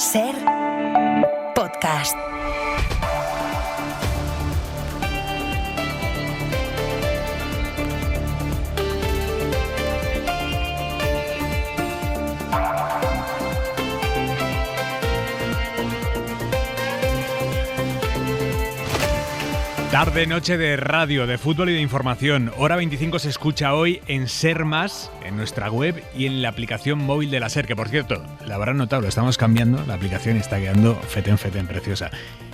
Ser podcast. Tarde, noche de radio, de fútbol y de información. Hora 25 se escucha hoy en Ser Más, en nuestra web y en la aplicación móvil de la Ser, que por cierto, la habrán notado, lo estamos cambiando, la aplicación está quedando fetén, preciosa.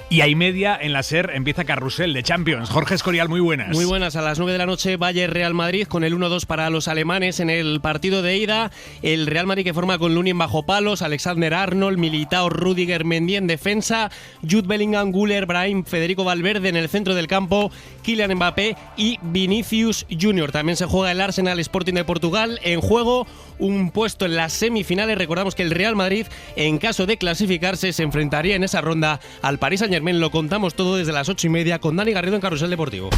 Y a y media en la Ser empieza Carrusel de Champions. Jorge Escorial, muy buenas. Muy buenas, a las 9 de la noche Bayern Real Madrid con el 1-2 para los alemanes en el partido de ida. El Real Madrid que forma con Lunin bajo palos, Alexander-Arnold, Militao, Rüdiger, Mendy en defensa, Jude Bellingham, Güler, Brahim, Federico Valverde en el centro del campo, Kylian Mbappé y Vinicius Junior. También se juega el Arsenal Sporting de Portugal. En juego un puesto en las semifinales. Recordamos que el Real Madrid, en caso de clasificarse, se enfrentaría en esa ronda al Paris Saint-Germain. Lo contamos todo desde las 8:30 con Dani Garrido en Carrusel Deportivo.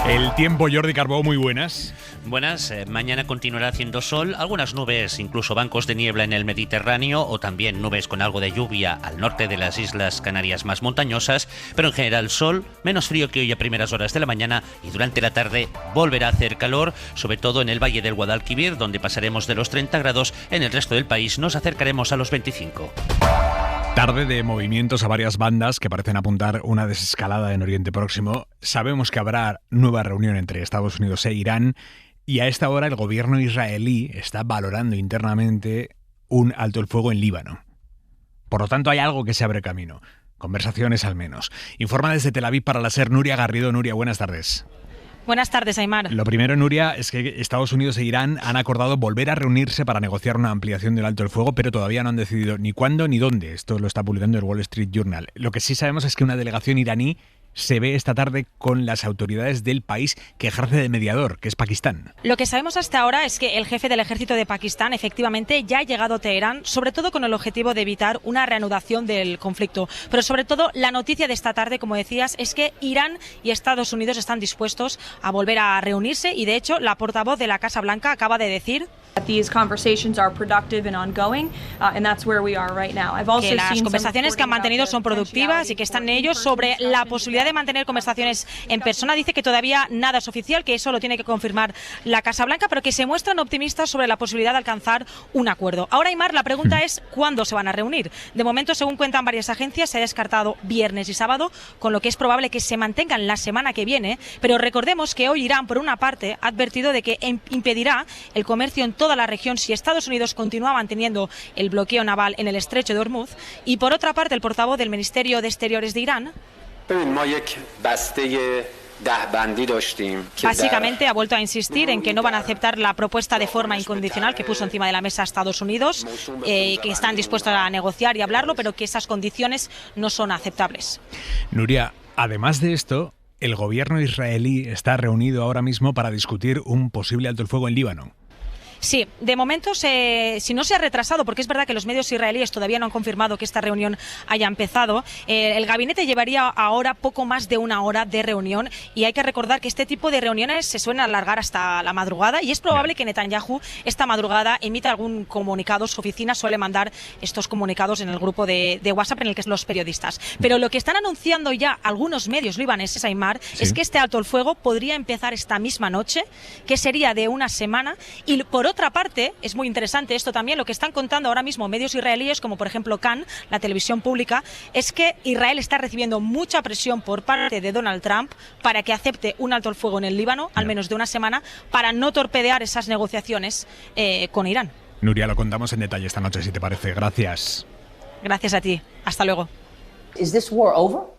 El tiempo, Jordi Carbó, muy buenas. Buenas, mañana continuará haciendo sol, algunas nubes, incluso bancos de niebla en el Mediterráneo o también nubes con algo de lluvia al norte de las Islas Canarias más montañosas, pero en general sol, menos frío que hoy a primeras horas de la mañana y durante la tarde volverá a hacer calor, sobre todo en el Valle del Guadalquivir, donde pasaremos de los 30 grados, en el resto del país nos acercaremos a los 25. Tarde de movimientos a varias bandas que parecen apuntar una desescalada en Oriente Próximo. Sabemos que habrá nueva reunión entre Estados Unidos e Irán y a esta hora el gobierno israelí está valorando internamente un alto el fuego en Líbano. Por lo tanto, hay algo que se abre camino. Conversaciones al menos. Informa desde Tel Aviv para la Ser Nuria Garrido. Nuria, buenas tardes. Buenas tardes, Aimar. Lo primero, Nuria, es que Estados Unidos e Irán han acordado volver a reunirse para negociar una ampliación del alto el fuego, pero todavía no han decidido ni cuándo ni dónde. Esto lo está publicando el Wall Street Journal. Lo que sí sabemos es que una delegación iraní se ve esta tarde con las autoridades del país que ejerce de mediador, que es Pakistán. Lo que sabemos hasta ahora es que el jefe del ejército de Pakistán efectivamente ya ha llegado a Teherán, sobre todo con el objetivo de evitar una reanudación del conflicto. Pero sobre todo la noticia de esta tarde, como decías, es que Irán y Estados Unidos están dispuestos a volver a reunirse y de hecho la portavoz de la Casa Blanca acaba de decir que las conversaciones que han mantenido son productivas y que están en ellos. Sobre la posibilidad de mantener conversaciones en persona, dice que todavía nada es oficial, que eso lo tiene que confirmar la Casa Blanca, pero que se muestran optimistas sobre la posibilidad de alcanzar un acuerdo. Ahora, Aimar, la pregunta es ¿cuándo se van a reunir? De momento, según cuentan varias agencias, se ha descartado viernes y sábado, con lo que es probable que se mantengan la semana que viene, pero recordemos que hoy Irán, por una parte, ha advertido de que impedirá el comercio en toda la región si Estados Unidos continúa manteniendo el bloqueo naval en el estrecho de Hormuz, y por otra parte, el portavoz del Ministerio de Exteriores de Irán básicamente ha vuelto a insistir en que no van a aceptar la propuesta de forma incondicional que puso encima de la mesa Estados Unidos, que están dispuestos a negociar y hablarlo, pero que esas condiciones no son aceptables. Nuria, además de esto, el gobierno israelí está reunido ahora mismo para discutir un posible alto el fuego en Líbano. Sí, de momento, si no se ha retrasado, porque es verdad que los medios israelíes todavía no han confirmado que esta reunión haya empezado, el gabinete llevaría ahora poco más de una hora de reunión y hay que recordar que este tipo de reuniones se suelen alargar hasta la madrugada y es probable que Netanyahu esta madrugada emita algún comunicado. Su oficina suele mandar estos comunicados en el grupo de WhatsApp en el que son los periodistas. Pero lo que están anunciando ya algunos medios libaneses, Aimar, es que este alto el fuego podría empezar esta misma noche, que sería de una semana, y por otra parte, es muy interesante esto también, lo que están contando ahora mismo medios israelíes, como por ejemplo Kan, la televisión pública, es que Israel está recibiendo mucha presión por parte de Donald Trump para que acepte un alto el fuego en el Líbano, al menos de una semana, para no torpedear esas negociaciones con Irán. Nuria, lo contamos en detalle esta noche, si te parece. Gracias. Gracias a ti. Hasta luego. ¿Es this war over?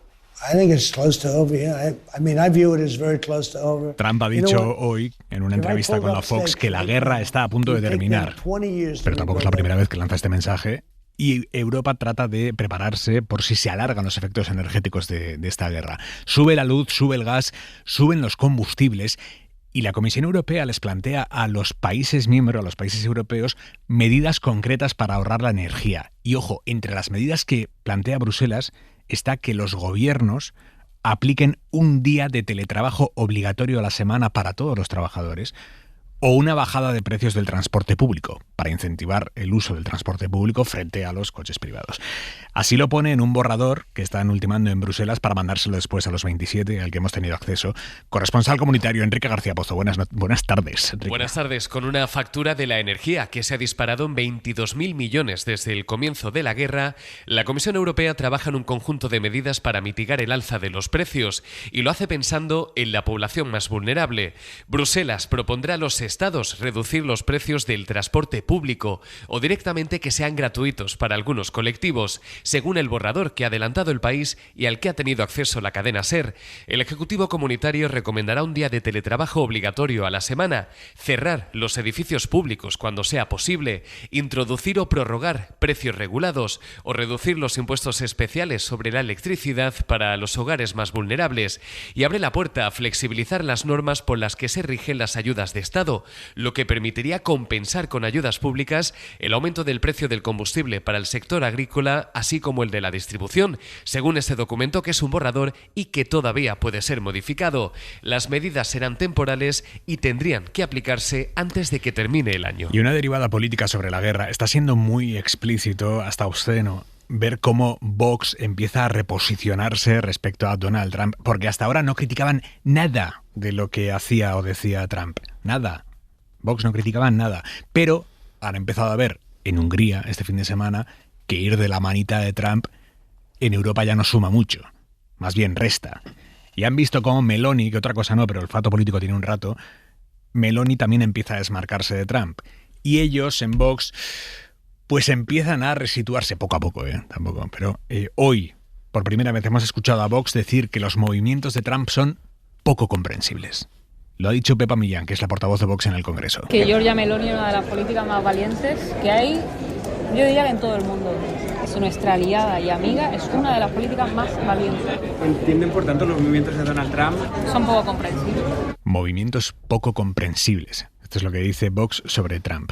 Trump ha dicho hoy en una entrevista con la Fox que la guerra está a punto de terminar, pero tampoco es la primera vez que lanza este mensaje y Europa trata de prepararse por si se alargan los efectos energéticos de esta guerra. Sube la luz, sube el gas, suben los combustibles y la Comisión Europea les plantea a los países miembros, a los países europeos, medidas concretas para ahorrar la energía. Y ojo, entre las medidas que plantea Bruselas está que los gobiernos apliquen un día de teletrabajo obligatorio a la semana para todos los trabajadores, o una bajada de precios del transporte público, para incentivar el uso del transporte público frente a los coches privados. Así lo pone en un borrador que están ultimando en Bruselas para mandárselo después a los 27, al que hemos tenido acceso. Corresponsal comunitario Enrique García Pozo, buenas tardes, Enrique. Buenas tardes. Con una factura de la energía que se ha disparado en 22.000 millones desde el comienzo de la guerra, la Comisión Europea trabaja en un conjunto de medidas para mitigar el alza de los precios y lo hace pensando en la población más vulnerable. Bruselas propondrá a los estados reducir los precios del transporte público o directamente que sean gratuitos para algunos colectivos, según el borrador que ha adelantado El País y al que ha tenido acceso la cadena SER. El Ejecutivo Comunitario recomendará un día de teletrabajo obligatorio a la semana, cerrar los edificios públicos cuando sea posible, introducir o prorrogar precios regulados o reducir los impuestos especiales sobre la electricidad para los hogares más vulnerables, y abre la puerta a flexibilizar las normas por las que se rigen las ayudas de Estado, lo que permitiría compensar con ayudas públicas el aumento del precio del combustible para el sector agrícola, así como el de la distribución, según este documento, que es un borrador y que todavía puede ser modificado. Las medidas serán temporales y tendrían que aplicarse antes de que termine el año. Y una derivada política sobre la guerra. Está siendo muy explícito, hasta obsceno, ver cómo Vox empieza a reposicionarse respecto a Donald Trump, porque hasta ahora no criticaban nada de lo que hacía o decía Trump. Nada. Vox no criticaban nada. Pero han empezado a ver en Hungría este fin de semana que ir de la manita de Trump en Europa ya no suma mucho. Más bien resta. Y han visto cómo Meloni, que otra cosa no, pero el olfato político tiene un rato, Meloni también empieza a desmarcarse de Trump. Y ellos en Vox pues empiezan a resituarse poco a poco, tampoco. Pero hoy, por primera vez, hemos escuchado a Vox decir que los movimientos de Trump son poco comprensibles. Lo ha dicho Pepa Millán, que es la portavoz de Vox en el Congreso. Que Giorgia Meloni es una de las políticas más valientes que hay, yo diría que en todo el mundo. Es nuestra aliada y amiga, es una de las políticas más valientes. ¿Entienden, por tanto, los movimientos de Donald Trump? Son poco comprensibles. Movimientos poco comprensibles. Esto es lo que dice Vox sobre Trump.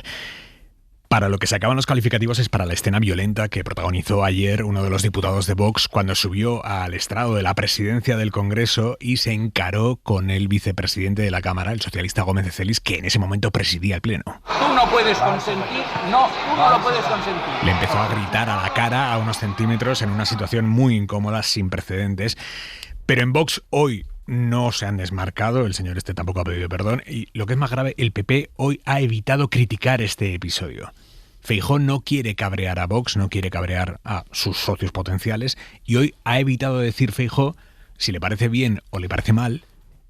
Para lo que se acaban los calificativos es para la escena violenta que protagonizó ayer uno de los diputados de Vox cuando subió al estrado de la presidencia del Congreso y se encaró con el vicepresidente de la Cámara, el socialista Gómez de Celis, que en ese momento presidía el Pleno. Tú no puedes consentir, no, tú no lo puedes consentir. Le empezó a gritar a la cara a unos centímetros en una situación muy incómoda, sin precedentes. Pero en Vox hoy no se han desmarcado, el señor este tampoco ha pedido perdón, y lo que es más grave, el PP hoy ha evitado criticar este episodio. Feijóo no quiere cabrear a Vox, no quiere cabrear a sus socios potenciales, y hoy ha evitado decir Feijóo, si le parece bien o le parece mal,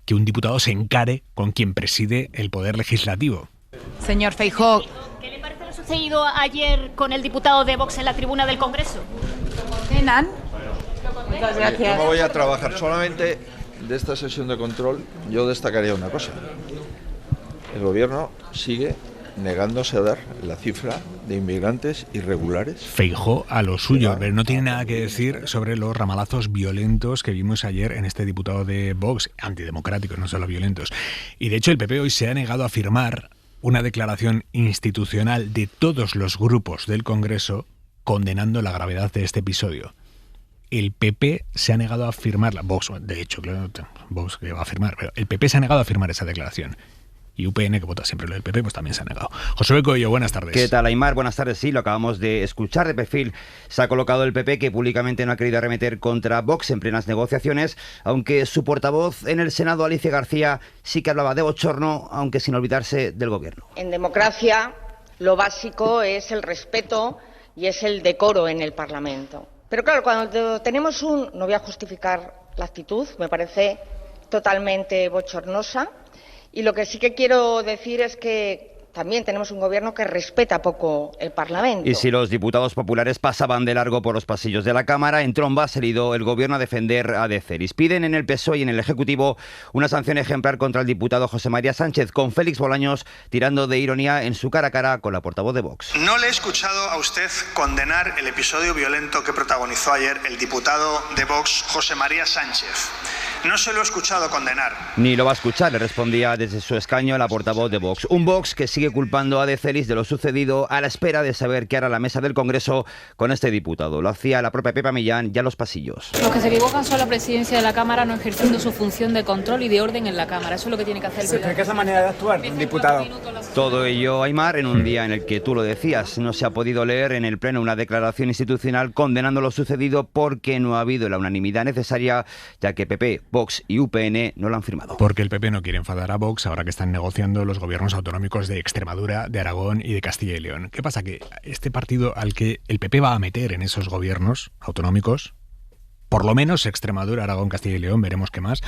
que un diputado se encare con quien preside el poder legislativo. Señor Feijóo, ¿qué le parece lo sucedido ayer con el diputado de Vox en la tribuna del Congreso? Kenan. Muchas gracias. Yo no voy a trabajar solamente de esta sesión de control. Yo destacaría una cosa. El gobierno sigue negándose a dar la cifra de inmigrantes irregulares. Feijóo a lo suyo, pero no tiene nada que decir sobre los ramalazos violentos que vimos ayer en este diputado de Vox, antidemocráticos, no solo violentos. Y de hecho el PP hoy se ha negado a firmar una declaración institucional de todos los grupos del Congreso condenando la gravedad de este episodio. El PP se ha negado a firmarla. Vox, de hecho, claro, Vox que va a firmar, pero el PP se ha negado a firmar esa declaración. Y UPN, que vota siempre lo del PP, pues también se ha negado. José Coello, buenas tardes. ¿Qué tal, Aimar? Buenas tardes. Sí, lo acabamos de escuchar de perfil. Se ha colocado el PP, que públicamente no ha querido arremeter contra Vox en plenas negociaciones, aunque su portavoz en el Senado, Alicia García, sí que hablaba de bochorno, aunque sin olvidarse del gobierno. En democracia, lo básico es el respeto y es el decoro en el Parlamento. Pero claro, cuando tenemos no voy a justificar la actitud, me parece totalmente bochornosa. Y lo que sí que quiero decir es que también tenemos un gobierno que respeta poco el Parlamento. Y si los diputados populares pasaban de largo por los pasillos de la Cámara, en tromba se lió el gobierno a defender a De Celis. Piden en el PSOE y en el Ejecutivo una sanción ejemplar contra el diputado José María Sánchez, con Félix Bolaños tirando de ironía en su cara a cara con la portavoz de Vox. No le he escuchado a usted condenar el episodio violento que protagonizó ayer el diputado de Vox, José María Sánchez. No se lo he escuchado condenar. Ni lo va a escuchar, le respondía desde su escaño la portavoz de Vox. Un Vox que sigue culpando a De Celis de lo sucedido a la espera de saber qué hará la mesa del Congreso con este diputado. Lo hacía la propia Pepa Millán ya en los pasillos. Los que se equivocan son la presidencia de la Cámara no ejerciendo su función de control y de orden en la Cámara. Eso es lo que tiene que hacer el Pleno. ¿Qué es esa manera de actuar, diputado? Todo ello, Aimar, en un día en el que tú lo decías, no se ha podido leer en el Pleno una declaración institucional condenando lo sucedido porque no ha habido la unanimidad necesaria, ya que PP, Vox y UPN no lo han firmado. Porque el PP no quiere enfadar a Vox ahora que están negociando los gobiernos autonómicos de Extremadura, de Aragón y de Castilla y León. ¿Qué pasa? Que este partido al que el PP va a meter en esos gobiernos autonómicos, por lo menos Extremadura, Aragón, Castilla y León, veremos qué más.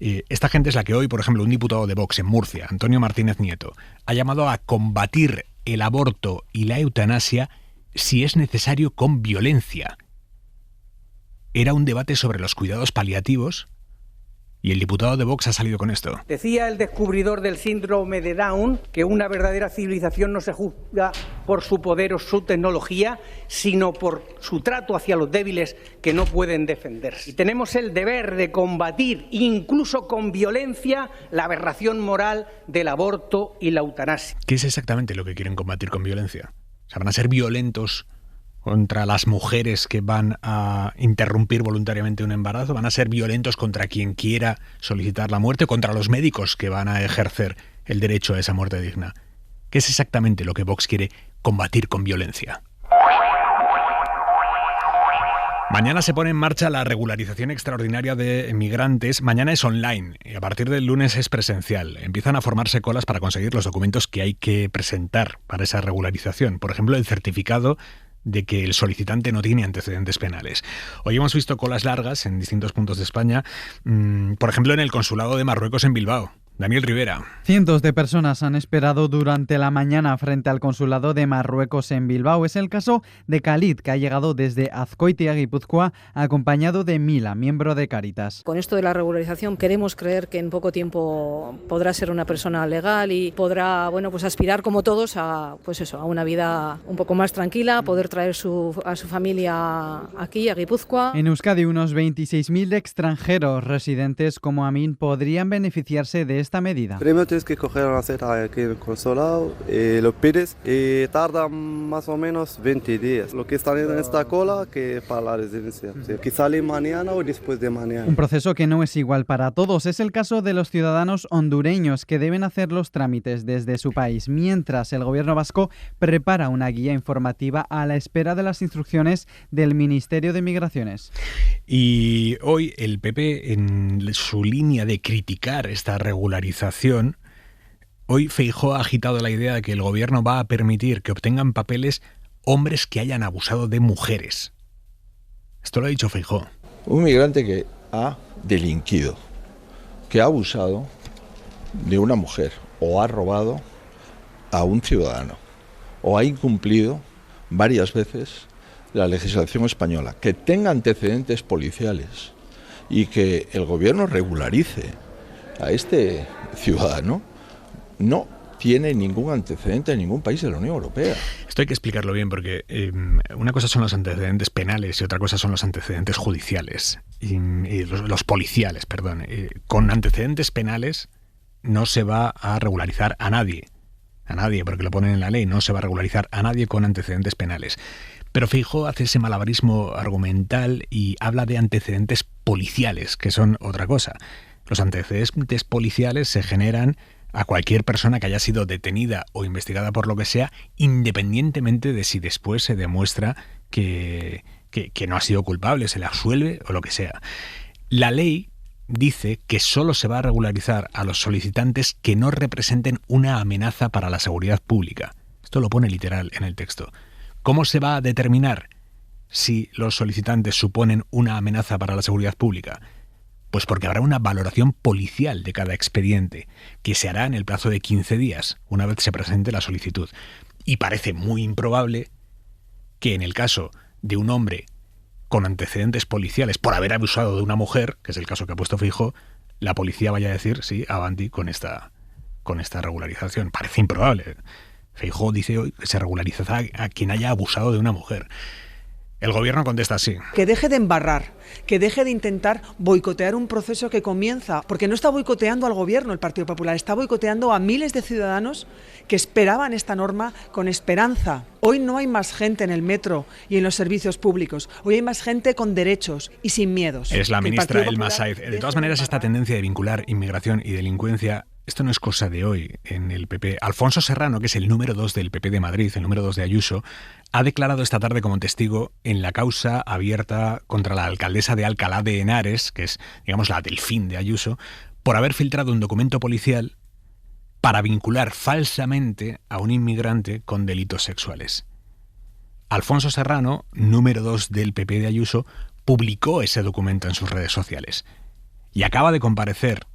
Esta gente es la que hoy, por ejemplo, un diputado de Vox en Murcia, Antonio Martínez Nieto, ha llamado a combatir el aborto y la eutanasia si es necesario con violencia. Era un debate sobre los cuidados paliativos y el diputado de Vox ha salido con esto. Decía el descubridor del síndrome de Down que una verdadera civilización no se juzga por su poder o su tecnología, sino por su trato hacia los débiles que no pueden defenderse. Y tenemos el deber de combatir, incluso con violencia, la aberración moral del aborto y la eutanasia. ¿Qué es exactamente lo que quieren combatir con violencia? O sea, ¿van a ser violentos contra las mujeres que van a interrumpir voluntariamente un embarazo? ¿Van a ser violentos contra quien quiera solicitar la muerte? ¿Contra los médicos que van a ejercer el derecho a esa muerte digna? ¿Qué es exactamente lo que Vox quiere combatir con violencia? Mañana se pone en marcha la regularización extraordinaria de migrantes. Mañana es online y a partir del lunes es presencial. Empiezan a formarse colas para conseguir los documentos que hay que presentar para esa regularización. Por ejemplo, el certificado de que el solicitante no tiene antecedentes penales. Hoy hemos visto colas largas en distintos puntos de España, por ejemplo en el Consulado de Marruecos en Bilbao. Daniel Rivera. Cientos de personas han esperado durante la mañana frente al Consulado de Marruecos en Bilbao. Es el caso de Khalid, que ha llegado desde Azkoitia, Guipúzcoa, acompañado de Mila, miembro de Cáritas. Con esto de la regularización queremos creer que en poco tiempo podrá ser una persona legal y podrá, bueno, pues aspirar como todos a, pues eso, a una vida un poco más tranquila, poder traer a su familia aquí, a Guipúzcoa. En Euskadi, unos 26.000 extranjeros residentes como Amin podrían beneficiarse de esta medida. Primero tienes que coger una cita aquí en el consulado, lo pides y tarda más o menos 20 días. Lo que están en esta cola que para la residencia, que sale mañana o después de mañana. Un proceso que no es igual para todos. Es el caso de los ciudadanos hondureños que deben hacer los trámites desde su país, mientras el gobierno vasco prepara una guía informativa a la espera de las instrucciones del Ministerio de Migraciones. Y hoy el PP, en su línea de criticar esta regularización, hoy Feijóo ha agitado la idea de que el gobierno va a permitir que obtengan papeles hombres que hayan abusado de mujeres. Esto lo ha dicho Feijóo. Un migrante que ha delinquido, que ha abusado de una mujer o ha robado a un ciudadano o ha incumplido varias veces la legislación española, que tenga antecedentes policiales y que el gobierno regularice a este ciudadano, no tiene ningún antecedente en ningún país de la Unión Europea. Esto hay que explicarlo bien porque una cosa son los antecedentes penales y otra cosa son los antecedentes judiciales y los policiales, perdón. Con antecedentes penales no se va a regularizar a nadie, porque lo ponen en la ley, no se va a regularizar a nadie con antecedentes penales. Pero Feijóo hace ese malabarismo argumental y habla de antecedentes policiales, que son otra cosa. Los antecedentes policiales se generan a cualquier persona que haya sido detenida o investigada por lo que sea, independientemente de si después se demuestra que no ha sido culpable, se le absuelve o lo que sea. La ley dice que solo se va a regularizar a los solicitantes que no representen una amenaza para la seguridad pública. Esto lo pone literal en el texto. ¿Cómo se va a determinar si los solicitantes suponen una amenaza para la seguridad pública? Pues porque habrá una valoración policial de cada expediente, que se hará en el plazo de 15 días, una vez se presente la solicitud. Y parece muy improbable que en el caso de un hombre con antecedentes policiales por haber abusado de una mujer, que es el caso que ha puesto Feijóo, la policía vaya a decir, sí, avanti con esta regularización. Parece improbable. Feijóo dice hoy que se regularizará a quien haya abusado de una mujer. El gobierno contesta así. Que deje de embarrar, que deje de intentar boicotear un proceso que comienza, porque no está boicoteando al gobierno el Partido Popular, está boicoteando a miles de ciudadanos que esperaban esta norma con esperanza. Hoy no hay más gente en el metro y en los servicios públicos, hoy hay más gente con derechos y sin miedos. Es la ministra Elma Said. De todas maneras, esta tendencia de vincular inmigración y delincuencia, esto no es cosa de hoy en el PP. Alfonso Serrano, que es el número 2 del PP de Madrid, el número 2 de Ayuso, ha declarado esta tarde como testigo en la causa abierta contra la alcaldesa de Alcalá de Henares, que es, digamos, la delfín de Ayuso, por haber filtrado un documento policial para vincular falsamente a un inmigrante con delitos sexuales. Alfonso Serrano, número 2 del PP de Ayuso, publicó ese documento en sus redes sociales y acaba de comparecer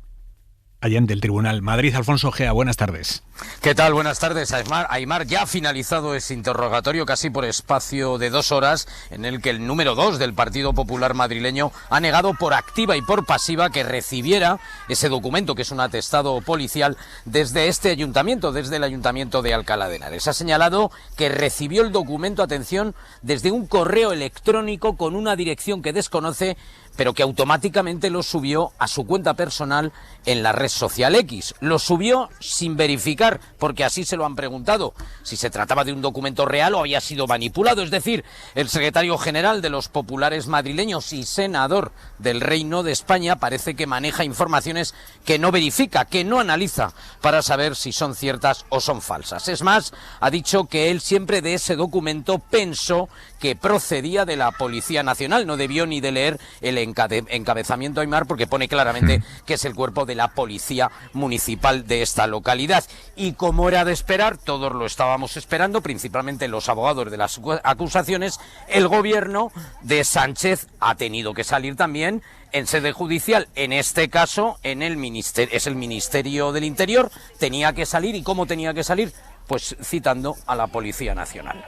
allá ante el Tribunal. Madrid, Alfonso Gea, buenas tardes. ¿Qué tal? Buenas tardes, Aimar. Ya ha finalizado ese interrogatorio casi por espacio de 2 horas en el que el número 2 del Partido Popular madrileño ha negado por activa y por pasiva que recibiera ese documento, que es un atestado policial, desde este ayuntamiento, desde el Ayuntamiento de Alcalá de Henares. Ha señalado que recibió el documento, atención, desde un correo electrónico con una dirección que desconoce, pero que automáticamente lo subió a su cuenta personal en la red social X. Lo subió sin verificar, porque así se lo han preguntado, si se trataba de un documento real o había sido manipulado. Es decir, el secretario general de los populares madrileños y senador del Reino de España parece que maneja informaciones que no verifica, que no analiza para saber si son ciertas o son falsas. Es más, ha dicho que él siempre de ese documento pensó que procedía de la Policía Nacional. No debió ni de leer el encabezamiento, Aimar, porque pone claramente que es el cuerpo de la Policía Municipal de esta localidad. Y como era de esperar, todos lo estábamos esperando, principalmente los abogados de las acusaciones, el gobierno de Sánchez ha tenido que salir también en sede judicial. En este caso, es el Ministerio del Interior, tenía que salir. ¿Y cómo tenía que salir? Pues citando a la Policía Nacional.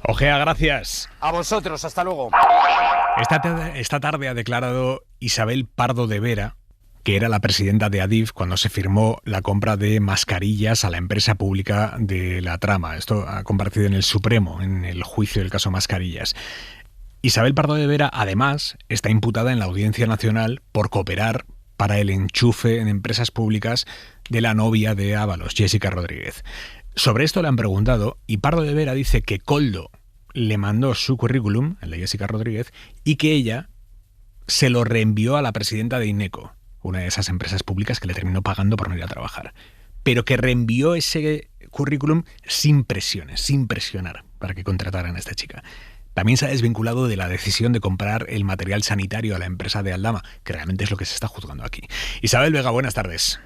Ojea, gracias. A vosotros, hasta luego. Esta tarde ha declarado Isabel Pardo de Vera, que era la presidenta de Adif cuando se firmó la compra de mascarillas a la empresa pública de La Trama. Esto ha compartido en el Supremo, en el juicio del caso Mascarillas. Isabel Pardo de Vera, además, está imputada en la Audiencia Nacional por cooperar para el enchufe en empresas públicas de la novia de Ábalos, Jessica Rodríguez. Sobre esto le han preguntado y Pardo de Vera dice que Koldo le mandó su currículum, el de Jessica Rodríguez, y que ella se lo reenvió a la presidenta de INECO, una de esas empresas públicas que le terminó pagando por no ir a trabajar, pero que reenvió ese currículum sin presiones, sin presionar para que contrataran a esta chica. También se ha desvinculado de la decisión de comprar el material sanitario a la empresa de Aldama, que realmente es lo que se está juzgando aquí. Isabel Vega, buenas tardes.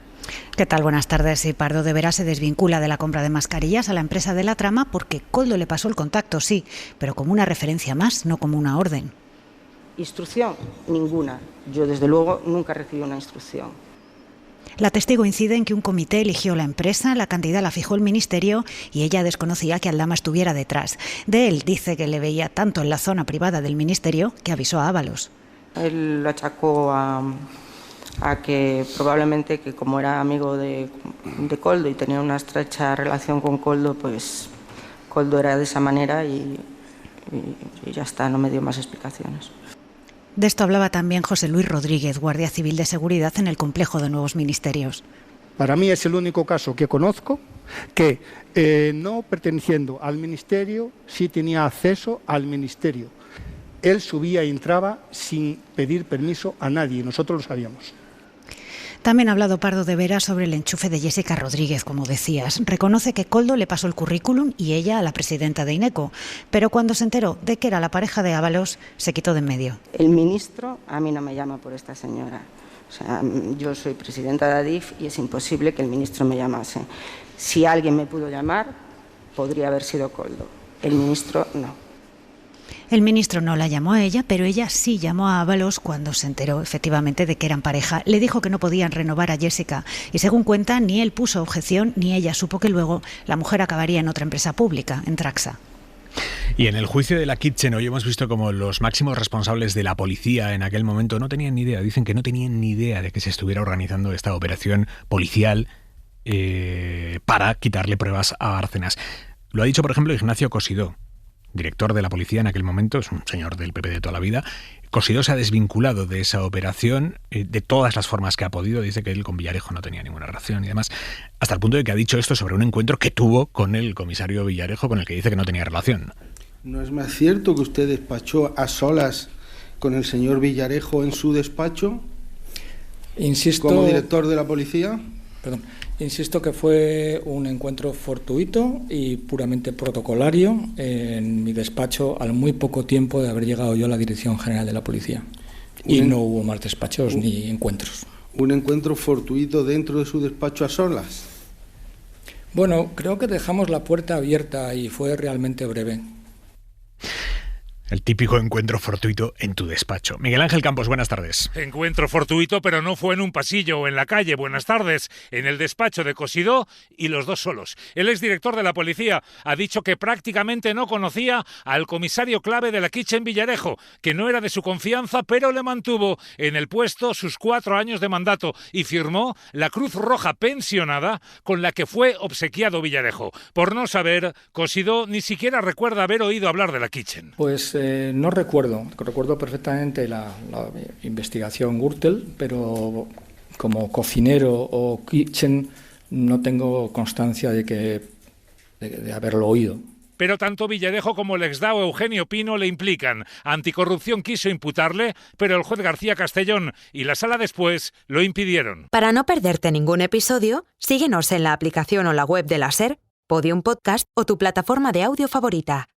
¿Qué tal? Buenas tardes. Y Pardo de Vera se desvincula de la compra de mascarillas a la empresa de La Trama porque Koldo le pasó el contacto, sí, pero como una referencia más, no como una orden. Instrucción, ninguna. Yo, desde luego, nunca recibí una instrucción. La testigo incide en que un comité eligió la empresa, la cantidad la fijó el ministerio y ella desconocía que Aldama estuviera detrás. De él dice que le veía tanto en la zona privada del ministerio que avisó a Ábalos. Él lo achacó a que probablemente, que como era amigo de Koldo y tenía una estrecha relación con Koldo, pues Koldo era de esa manera y ya está, no me dio más explicaciones. De esto hablaba también José Luis Rodríguez, guardia civil de seguridad en el complejo de nuevos ministerios. Para mí es el único caso que conozco que, no perteneciendo al ministerio, sí tenía acceso al ministerio. Él subía y entraba sin pedir permiso a nadie, nosotros lo sabíamos. También ha hablado Pardo de Vera sobre el enchufe de Jessica Rodríguez, como decías. Reconoce que Koldo le pasó el currículum y ella a la presidenta de INECO, pero cuando se enteró de que era la pareja de Ábalos, se quitó de en medio. El ministro a mí no me llama por esta señora. O sea, yo soy presidenta de Adif y es imposible que el ministro me llamase. Si alguien me pudo llamar, podría haber sido Koldo. El ministro no. El ministro no la llamó a ella, pero ella sí llamó a Ábalos cuando se enteró efectivamente de que eran pareja. Le dijo que no podían renovar a Jessica y, según cuenta, ni él puso objeción ni ella supo que luego la mujer acabaría en otra empresa pública, en Traxa. Y en el juicio de la Kitchen hoy hemos visto como los máximos responsables de la policía en aquel momento no tenían ni idea, dicen que no tenían ni idea de que se estuviera organizando esta operación policial para quitarle pruebas a Bárcenas. Lo ha dicho, por ejemplo, Ignacio Cosidó, director de la policía en aquel momento, es un señor del PP de toda la vida. Cosidó se ha desvinculado de esa operación de todas las formas que ha podido. Dice que él con Villarejo no tenía ninguna relación y demás, hasta el punto de que ha dicho esto sobre un encuentro que tuvo con el comisario Villarejo, con el que dice que no tenía relación. ¿No es más cierto que usted despachó a solas con el señor Villarejo en su despacho? Insisto, como director de la policía. Perdón. Insisto que fue un encuentro fortuito y puramente protocolario en mi despacho al muy poco tiempo de haber llegado yo a la Dirección General de la Policía. Y no hubo más despachos ni encuentros. ¿Un encuentro fortuito dentro de su despacho a solas? Bueno, creo que dejamos la puerta abierta y fue realmente breve. El típico encuentro fortuito en tu despacho. Miguel Ángel Campos, buenas tardes. Encuentro fortuito, pero no fue en un pasillo o en la calle. Buenas tardes. En el despacho de Cosidó y los dos solos. El exdirector de la policía ha dicho que prácticamente no conocía al comisario clave de la Kitchen Villarejo, que no era de su confianza, pero le mantuvo en el puesto sus 4 años de mandato y firmó la Cruz Roja pensionada con la que fue obsequiado Villarejo. Por no saber, Cosidó ni siquiera recuerda haber oído hablar de la Kitchen. Pues no recuerdo perfectamente la investigación Gürtel, pero como cocinero o kitchen no tengo constancia de haberlo oído. Pero tanto Villarejo como el exdao Eugenio Pino le implican. Anticorrupción quiso imputarle, pero el juez García Castellón y la sala después lo impidieron. Para no perderte ningún episodio, síguenos en la aplicación o la web de la SER, Podium Podcast o tu plataforma de audio favorita.